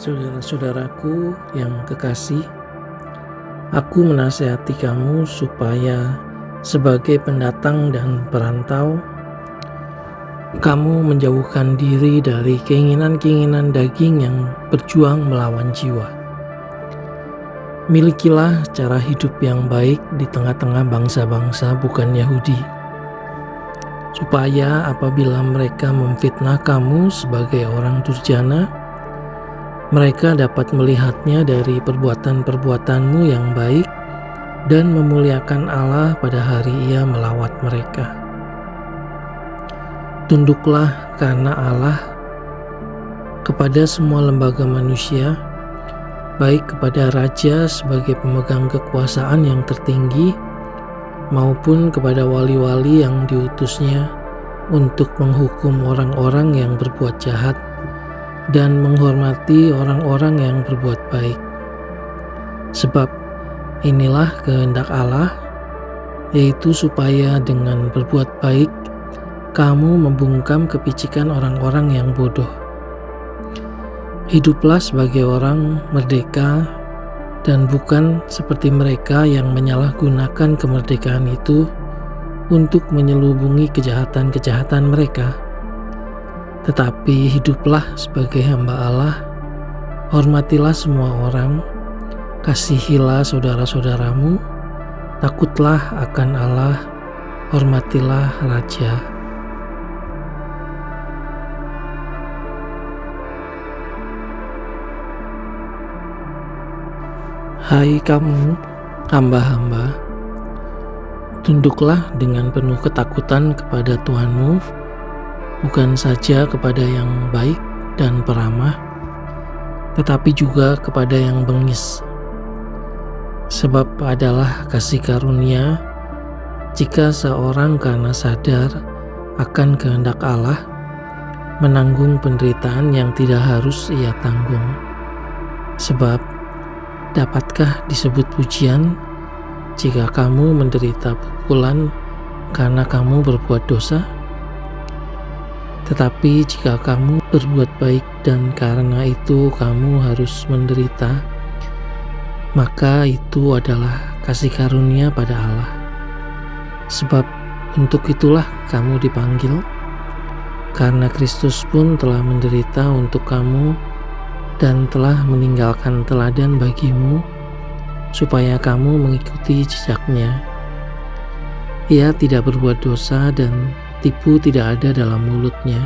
Saudara-saudaraku yang kekasih, aku menasihati kamu supaya sebagai pendatang dan perantau, kamu menjauhkan diri dari keinginan-keinginan daging yang berjuang melawan jiwa. Milikilah cara hidup yang baik di tengah-tengah bangsa-bangsa bukan Yahudi, supaya apabila mereka memfitnah kamu sebagai orang durjana, mereka dapat melihatnya dari perbuatan-perbuatanmu yang baik dan memuliakan Allah pada hari Ia melawat mereka. Tunduklah karena Allah kepada semua lembaga manusia, baik kepada raja sebagai pemegang kekuasaan yang tertinggi, maupun kepada wali-wali yang diutusnya untuk menghukum orang-orang yang berbuat jahat dan menghormati orang-orang yang berbuat baik. Sebab inilah kehendak Allah, yaitu supaya dengan berbuat baik kamu membungkam kepicikan orang-orang yang bodoh. Hiduplah sebagai orang merdeka dan bukan seperti mereka yang menyalahgunakan kemerdekaan itu untuk menyelubungi kejahatan-kejahatan mereka. Tetapi hiduplah sebagai hamba Allah, hormatilah semua orang, kasihilah saudara-saudaramu, takutlah akan Allah, hormatilah raja. Hai kamu, hamba-hamba, tunduklah dengan penuh ketakutan kepada Tuhanmu, bukan saja kepada yang baik dan peramah, tetapi juga kepada yang bengis. Sebab adalah kasih karunia jika seorang karena sadar akan kehendak Allah menanggung penderitaan yang tidak harus ia tanggung. Sebab dapatkah disebut pujian jika kamu menderita pukulan karena kamu berbuat dosa? Tetapi jika kamu berbuat baik dan karena itu kamu harus menderita, maka itu adalah kasih karunia pada Allah. Sebab untuk itulah kamu dipanggil, karena Kristus pun telah menderita untuk kamu dan telah meninggalkan teladan bagimu, supaya kamu mengikuti jejaknya. Ia tidak berbuat dosa dan tipu tidak ada dalam mulutnya.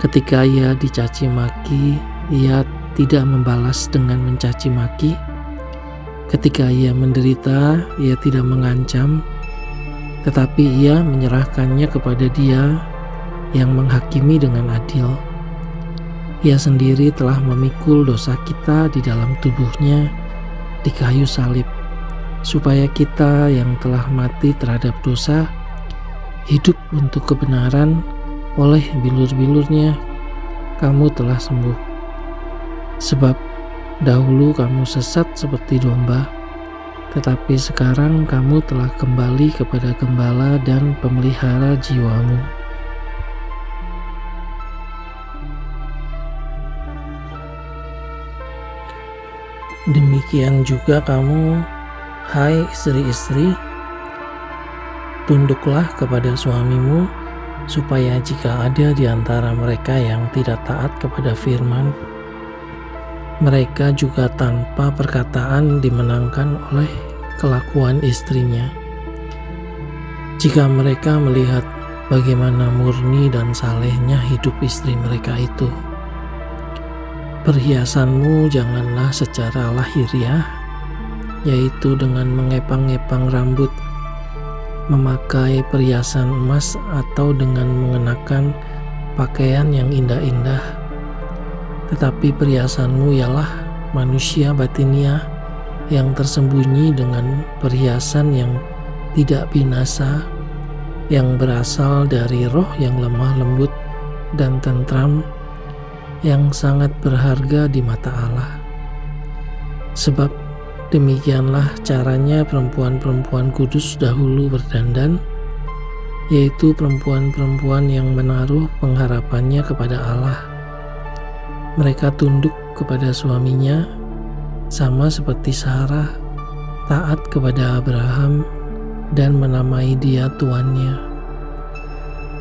Ketika ia dicaci maki, ia tidak membalas dengan mencaci maki. Ketika ia menderita, ia tidak mengancam, tetapi ia menyerahkannya kepada Dia yang menghakimi dengan adil. Ia sendiri telah memikul dosa kita di dalam tubuhnya di kayu salib, supaya kita yang telah mati terhadap dosa hidup untuk kebenaran. Oleh bilur-bilurnya kamu telah sembuh. Sebab dahulu kamu sesat seperti domba, tetapi sekarang kamu telah kembali kepada Gembala dan Pemelihara jiwamu. Demikian juga kamu, hai istri-istri, tunduklah kepada suamimu, supaya jika ada di antara mereka yang tidak taat kepada firman, mereka juga tanpa perkataan dimenangkan oleh kelakuan istrinya. Jika mereka melihat bagaimana murni dan salehnya hidup istri mereka itu, perhiasanmu janganlah secara lahiriah, yaitu dengan mengepang-epang rambut, memakai perhiasan emas, atau dengan mengenakan pakaian yang indah-indah. Tetapi perhiasanmu ialah manusia batinia yang tersembunyi dengan perhiasan yang tidak binasa, yang berasal dari roh yang lemah lembut dan tentram, yang sangat berharga di mata Allah. Sebab demikianlah caranya perempuan-perempuan kudus dahulu berdandan, yaitu perempuan-perempuan yang menaruh pengharapannya kepada Allah. Mereka tunduk kepada suaminya, sama seperti Sarah taat kepada Abraham dan menamai dia tuannya.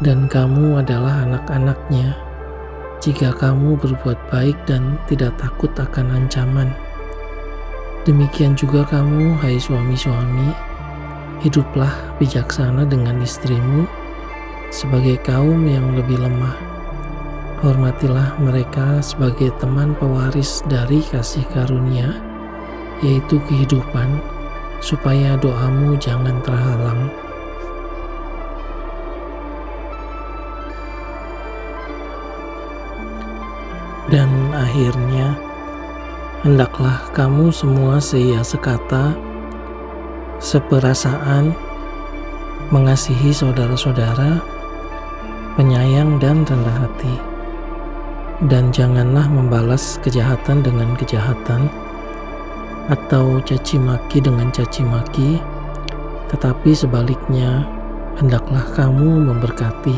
Dan kamu adalah anak-anaknya, jika kamu berbuat baik dan tidak takut akan ancaman. Demikian juga kamu, hai suami-suami, hiduplah bijaksana dengan istrimu sebagai kaum yang lebih lemah. Hormatilah mereka sebagai teman pewaris dari kasih karunia, yaitu kehidupan, supaya doamu jangan terhalang. Dan akhirnya, hendaklah kamu semua seia sekata, seperasaan, mengasihi saudara-saudara, penyayang dan rendah hati. Dan janganlah membalas kejahatan dengan kejahatan, atau caci maki dengan caci maki, tetapi sebaliknya, hendaklah kamu memberkati,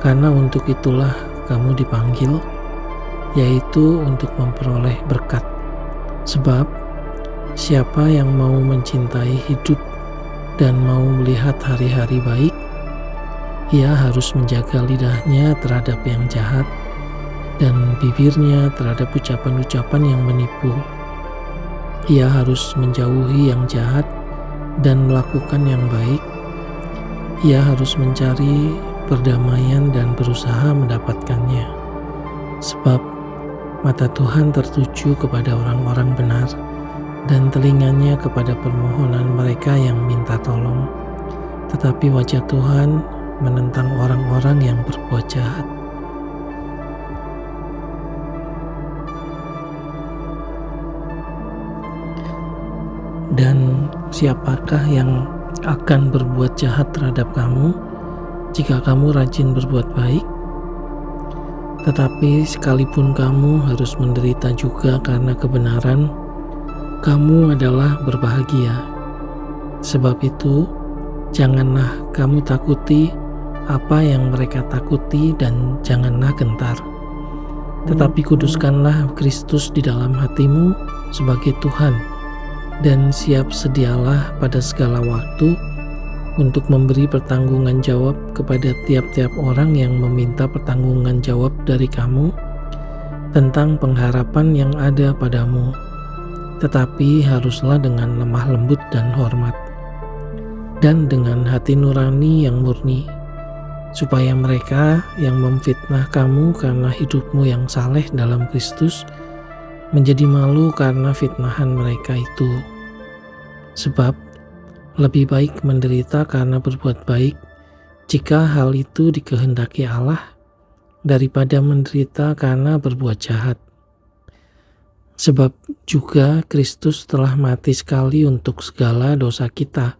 karena untuk itulah kamu dipanggil, yaitu untuk memperoleh berkat. Sebab siapa yang mau mencintai hidup dan mau melihat hari-hari baik, ia harus menjaga lidahnya terhadap yang jahat dan bibirnya terhadap ucapan-ucapan yang menipu. Ia harus menjauhi yang jahat dan melakukan yang baik. Ia harus mencari perdamaian dan berusaha mendapatkannya. Sebab mata Tuhan tertuju kepada orang-orang benar, dan telinganya kepada permohonan mereka yang minta tolong. Tetapi wajah Tuhan menentang orang-orang yang berbuat jahat. Dan siapakah yang akan berbuat jahat terhadap kamu jika kamu rajin berbuat baik? Tetapi sekalipun kamu harus menderita juga karena kebenaran, kamu adalah berbahagia. Sebab itu, janganlah kamu takuti apa yang mereka takuti dan janganlah gentar. Tetapi kuduskanlah Kristus di dalam hatimu sebagai Tuhan, dan siap sedialah pada segala waktu untuk memberi pertanggungan jawab kepada tiap-tiap orang yang meminta pertanggungan jawab dari kamu tentang pengharapan yang ada padamu, tetapi haruslah dengan lemah lembut dan hormat, dan dengan hati nurani yang murni, supaya mereka yang memfitnah kamu karena hidupmu yang saleh dalam Kristus menjadi malu karena fitnahan mereka itu. Sebab lebih baik menderita karena berbuat baik, jika hal itu dikehendaki Allah, daripada menderita karena berbuat jahat. Sebab juga Kristus telah mati sekali untuk segala dosa kita.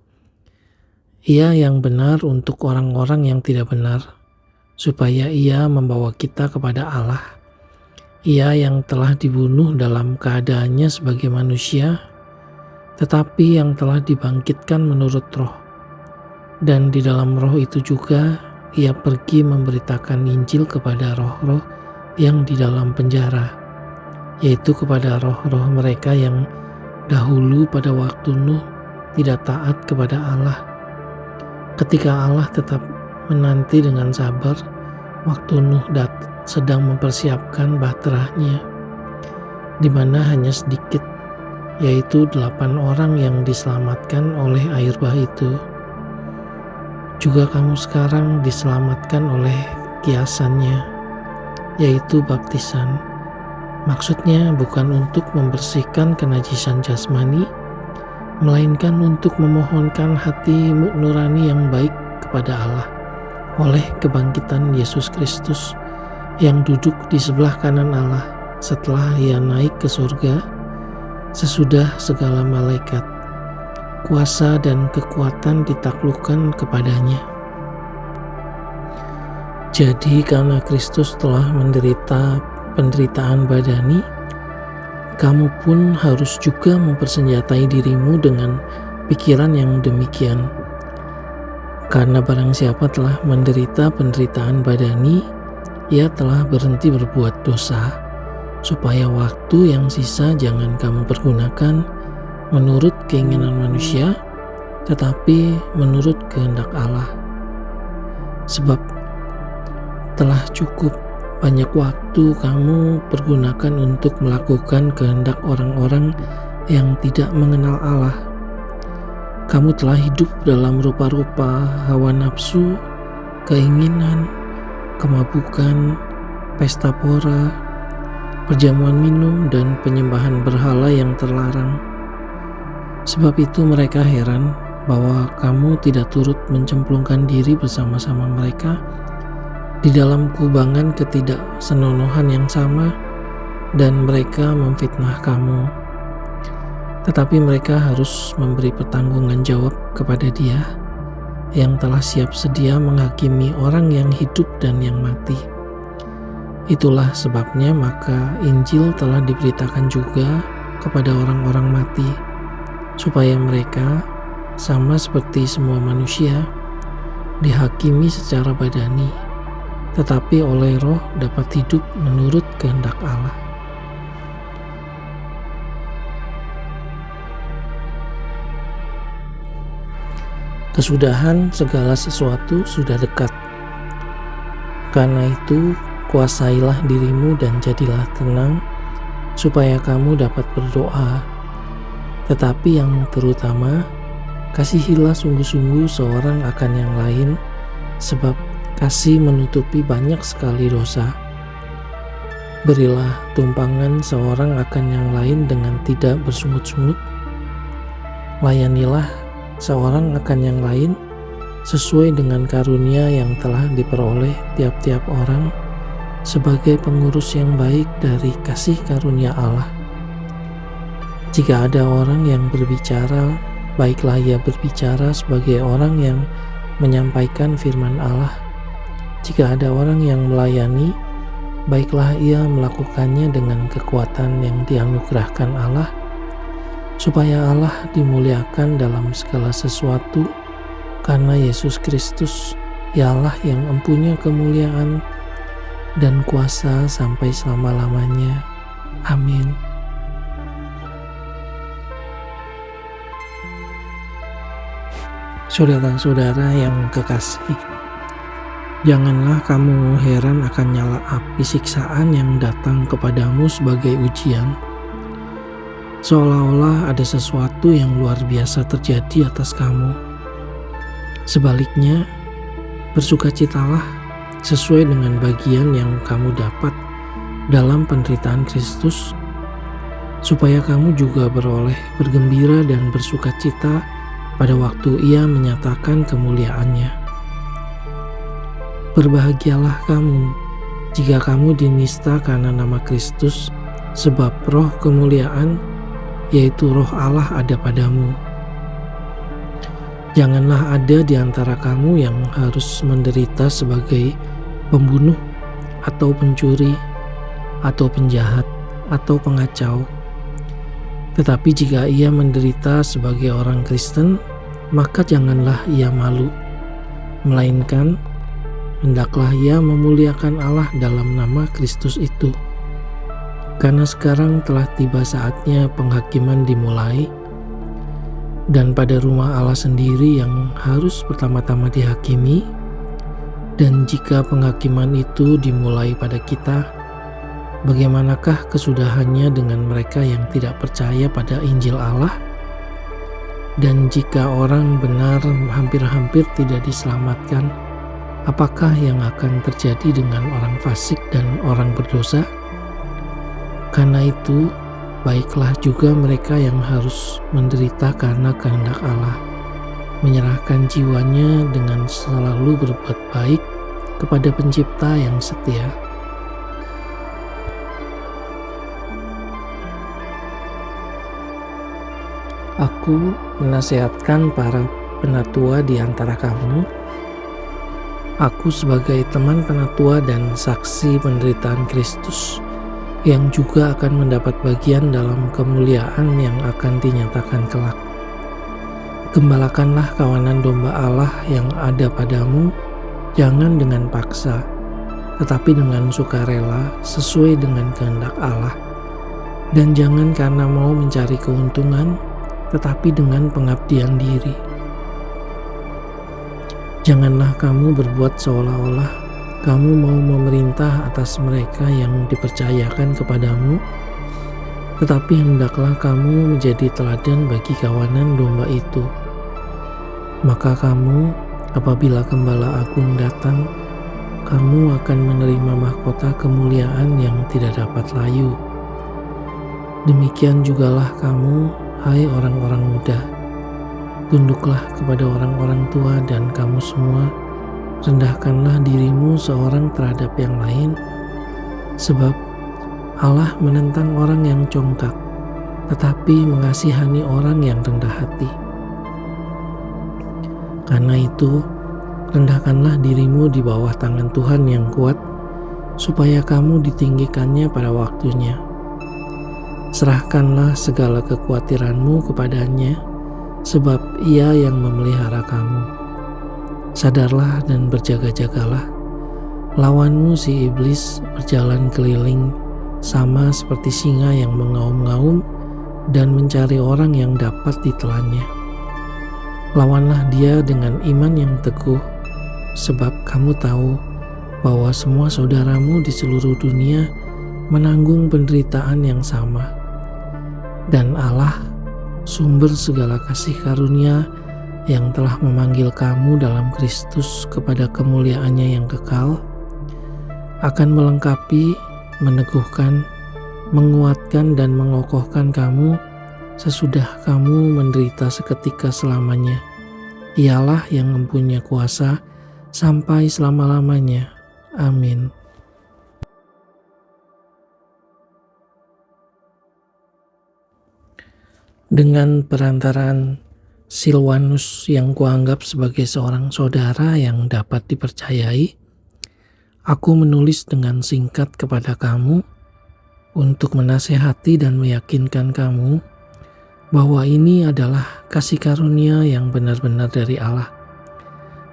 Ia yang benar untuk orang-orang yang tidak benar, supaya ia membawa kita kepada Allah. Ia yang telah dibunuh dalam keadaannya sebagai manusia, tetapi yang telah dibangkitkan menurut roh. Dan di dalam roh itu juga ia pergi memberitakan Injil kepada roh-roh yang di dalam penjara, yaitu kepada roh-roh mereka yang dahulu pada waktu Nuh tidak taat kepada Allah. Ketika Allah tetap menanti dengan sabar waktu Nuh sedang mempersiapkan bahteranya, di mana hanya sedikit, yaitu 8 orang yang diselamatkan oleh air bah itu. Juga kamu sekarang diselamatkan oleh kiasannya, yaitu baptisan. Maksudnya bukan untuk membersihkan kenajisan jasmani, melainkan untuk memohonkan hati nurani yang baik kepada Allah oleh kebangkitan Yesus Kristus yang duduk di sebelah kanan Allah setelah ia naik ke surga sesudah segala malaikat, kuasa dan kekuatan ditaklukkan kepadanya. Jadi karena Kristus telah menderita penderitaan badani, kamu pun harus juga mempersenjatai dirimu dengan pikiran yang demikian. Karena barang siapa telah menderita penderitaan badani, ia telah berhenti berbuat dosa, supaya waktu yang sisa jangan kamu pergunakan menurut keinginan manusia, tetapi menurut kehendak Allah. Sebab telah cukup banyak waktu kamu pergunakan untuk melakukan kehendak orang-orang yang tidak mengenal Allah. Kamu telah hidup dalam rupa-rupa hawa nafsu, keinginan, kemabukan, pesta pora, perjamuan minum, dan penyembahan berhala yang terlarang. Sebab itu mereka heran bahwa kamu tidak turut mencemplungkan diri bersama-sama mereka di dalam kubangan ketidaksenonohan yang sama, dan mereka memfitnah kamu. Tetapi mereka harus memberi pertanggungan jawab kepada Dia yang telah siap sedia menghakimi orang yang hidup dan yang mati. Itulah sebabnya maka Injil telah diberitakan juga kepada orang-orang mati, supaya mereka, sama seperti semua manusia, dihakimi secara badani, tetapi oleh Roh dapat hidup menurut kehendak Allah. Kesudahan segala sesuatu sudah dekat. Karena itu, kuasailah dirimu dan jadilah tenang, supaya kamu dapat berdoa. Tetapi yang terutama, kasihilah sungguh-sungguh seorang akan yang lain, sebab kasih menutupi banyak sekali dosa. Berilah tumpangan seorang akan yang lain dengan tidak bersungut-sungut. Layanilah seorang akan yang lain sesuai dengan karunia yang telah diperoleh tiap-tiap orang sebagai pengurus yang baik dari kasih karunia Allah. Jika ada orang yang berbicara, baiklah ia berbicara sebagai orang yang menyampaikan firman Allah. Jika ada orang yang melayani, baiklah ia melakukannya dengan kekuatan yang dianugerahkan Allah, supaya Allah dimuliakan dalam segala sesuatu, karena Yesus Kristus, Ialah yang mempunyai kemuliaan dan kuasa sampai selama-lamanya. Amin. Saudara-saudara yang kekasih, janganlah kamu heran akan nyala api siksaan yang datang kepadamu sebagai ujian, seolah-olah ada sesuatu yang luar biasa terjadi atas kamu. Sebaliknya, bersukacitalah sesuai dengan bagian yang kamu dapat dalam penderitaan Kristus, supaya kamu juga beroleh bergembira dan bersukacita pada waktu Ia menyatakan kemuliaannya. Berbahagialah kamu jika kamu dinista karena nama Kristus, sebab roh kemuliaan, yaitu roh Allah ada padamu. Janganlah ada di antara kamu yang harus menderita sebagai pembunuh, atau pencuri, atau penjahat, atau pengacau. Tetapi jika ia menderita sebagai orang Kristen, maka janganlah ia malu, melainkan hendaklah ia memuliakan Allah dalam nama Kristus itu. Karena sekarang telah tiba saatnya penghakiman dimulai, dan pada rumah Allah sendiri yang harus pertama-tama dihakimi. Dan jika penghakiman itu dimulai pada kita, bagaimanakah kesudahannya dengan mereka yang tidak percaya pada Injil Allah? Dan jika orang benar hampir-hampir tidak diselamatkan, apakah yang akan terjadi dengan orang fasik dan orang berdosa? Karena itu, baiklah juga mereka yang harus menderita karena kehendak Allah, menyerahkan jiwanya dengan selalu berbuat baik kepada Pencipta yang setia. Aku menasihatkan para penatua di antara kamu. Aku sebagai teman penatua dan saksi penderitaan Kristus, yang juga akan mendapat bagian dalam kemuliaan yang akan dinyatakan kelak. Gembalakanlah kawanan domba Allah yang ada padamu, jangan dengan paksa, tetapi dengan sukarela sesuai dengan kehendak Allah. Dan jangan karena mau mencari keuntungan, tetapi dengan pengabdian diri. Janganlah kamu berbuat seolah-olah kamu mau memerintah atas mereka yang dipercayakan kepadamu, tetapi hendaklah kamu menjadi teladan bagi kawanan domba itu. Maka kamu, apabila Gembala Agung datang, kamu akan menerima mahkota kemuliaan yang tidak dapat layu. Demikian jugalah kamu, hai orang-orang muda. Tunduklah kepada orang-orang tua, dan kamu semua, rendahkanlah dirimu seorang terhadap yang lain, sebab Allah menentang orang yang congkak, tetapi mengasihani orang yang rendah hati. Karena itu, rendahkanlah dirimu di bawah tangan Tuhan yang kuat, supaya kamu ditinggikannya pada waktunya. Serahkanlah segala kekhawatiranmu kepadanya, sebab Ia yang memelihara kamu. Sadarlah dan berjaga-jagalah. Lawanmu si iblis berjalan keliling, sama seperti singa yang mengaum-ngaum dan mencari orang yang dapat ditelannya. Lawanlah dia dengan iman yang teguh, sebab kamu tahu bahwa semua saudaramu di seluruh dunia menanggung penderitaan yang sama. Dan Allah, sumber segala kasih karunia, yang telah memanggil kamu dalam Kristus kepada kemuliaan-Nya yang kekal, akan melengkapi, meneguhkan, menguatkan, dan mengokohkan kamu sesudah kamu menderita seketika selamanya. Ialah yang mempunyai kuasa sampai selama-lamanya. Amin. Dengan perantaraan Silwanus yang kuanggap sebagai seorang saudara yang dapat dipercayai, aku menulis dengan singkat kepada kamu untuk menasehati dan meyakinkan kamu bahwa ini adalah kasih karunia yang benar-benar dari Allah.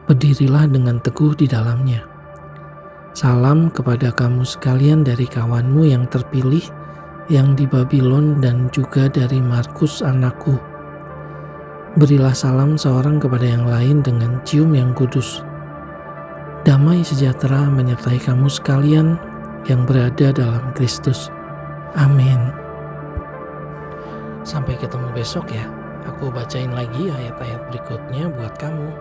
Berdirilah dengan teguh di dalamnya. Salam kepada kamu sekalian dari kawanmu yang terpilih yang di Babylon, dan juga dari Markus anakku. Berilah salam seorang kepada yang lain dengan cium yang kudus. Damai sejahtera menyertai kamu sekalian yang berada dalam Kristus. Amin. Sampai ketemu besok ya. Aku bacain lagi ayat-ayat berikutnya buat kamu.